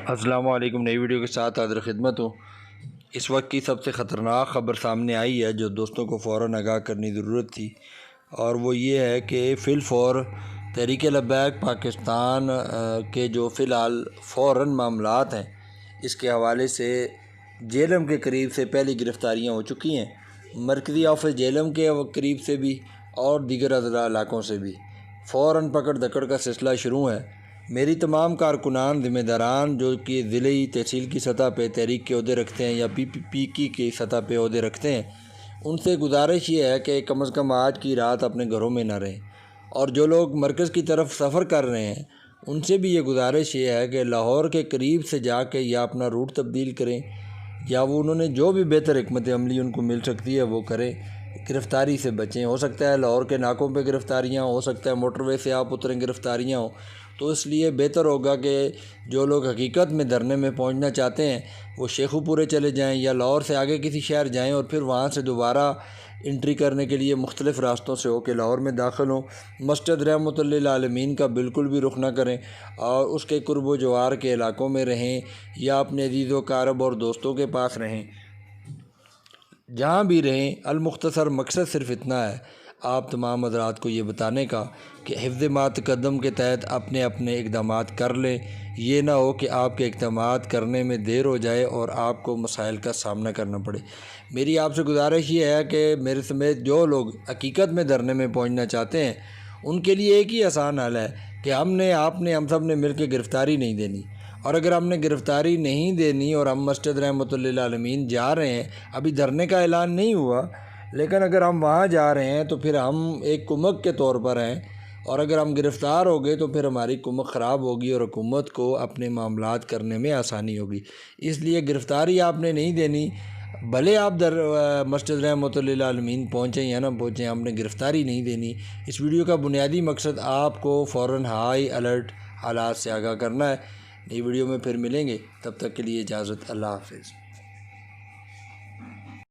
السلام علیکم، نئی ویڈیو کے ساتھ حاضر خدمت ہوں۔ اس وقت کی سب سے خطرناک خبر سامنے آئی ہے جو دوستوں کو فوراً آگاہ کرنی ضرورت تھی، اور وہ یہ ہے کہ فی الفور تحریک لبیک پاکستان کے جو فی الحال فوراً معاملات ہیں، اس کے حوالے سے جیلم کے قریب سے پہلی گرفتاریاں ہو چکی ہیں، مرکزی آفس جیلم کے قریب سے بھی اور دیگر اضلاع علاقوں سے بھی فوراً پکڑ دکڑ کا سلسلہ شروع ہے۔ میری تمام کارکنان ذمہ داران جو کہ ضلعی تحصیل کی سطح پہ تحریک کے عہدے رکھتے ہیں یا پی کی سطح پہ عہدے رکھتے ہیں، ان سے گزارش یہ ہے کہ کم از کم آج کی رات اپنے گھروں میں نہ رہیں، اور جو لوگ مرکز کی طرف سفر کر رہے ہیں ان سے بھی یہ گزارش یہ ہے کہ لاہور کے قریب سے جا کے یا اپنا روٹ تبدیل کریں یا وہ انہوں نے جو بھی بہتر حکمت عملی ان کو مل سکتی ہے وہ کریں، گرفتاری سے بچیں۔ ہو سکتا ہے لاہور کے ناکوں پہ گرفتاریاں، ہو سکتا ہے موٹر وے سے آپ اتریں گرفتاریاں ہوں، تو اس لیے بہتر ہوگا کہ جو لوگ حقیقت میں دھرنے میں پہنچنا چاہتے ہیں وہ شیخو پورے چلے جائیں یا لاہور سے آگے کسی شہر جائیں اور پھر وہاں سے دوبارہ انٹری کرنے کے لیے مختلف راستوں سے ہو کے لاہور میں داخل ہوں۔ مسجد رحمۃ للعالمین کا بالکل بھی رخ نہ کریں اور اس کے قرب و جوار کے علاقوں میں رہیں یا اپنے عزیز و اقارب اور دوستوں کے پاس رہیں، جہاں بھی رہیں۔ المختصر مقصد صرف اتنا ہے آپ تمام حضرات کو یہ بتانے کا کہ حفظ ما تقدم کے تحت اپنے اقدامات کر لیں، یہ نہ ہو کہ آپ کے اقدامات کرنے میں دیر ہو جائے اور آپ کو مسائل کا سامنا کرنا پڑے۔ میری آپ سے گزارش یہ ہے کہ میرے سمیت جو لوگ حقیقت میں دھرنے میں پہنچنا چاہتے ہیں ان کے لیے ایک ہی آسان حل ہے کہ ہم سب نے مل کے گرفتاری نہیں دینی، اور اگر ہم نے گرفتاری نہیں دینی اور ہم مسجد رحمۃ للعالمین جا رہے ہیں، ابھی دھرنے کا اعلان نہیں ہوا لیکن اگر ہم وہاں جا رہے ہیں تو پھر ہم ایک کمک کے طور پر ہیں، اور اگر ہم گرفتار ہو گئے تو پھر ہماری کمک خراب ہوگی اور حکومت کو اپنے معاملات کرنے میں آسانی ہوگی۔ اس لیے گرفتاری آپ نے نہیں دینی، بھلے آپ مسجد رحمۃ للعالمین پہنچیں یا نہ پہنچیں، ہم نے گرفتاری نہیں دینی۔ اس ویڈیو کا بنیادی مقصد آپ کو فوراً ہائی الرٹ حالات سے آگاہ کرنا ہے۔ نئی ویڈیو میں پھر ملیں گے، تب تک کے لیے اجازت، اللہ حافظ۔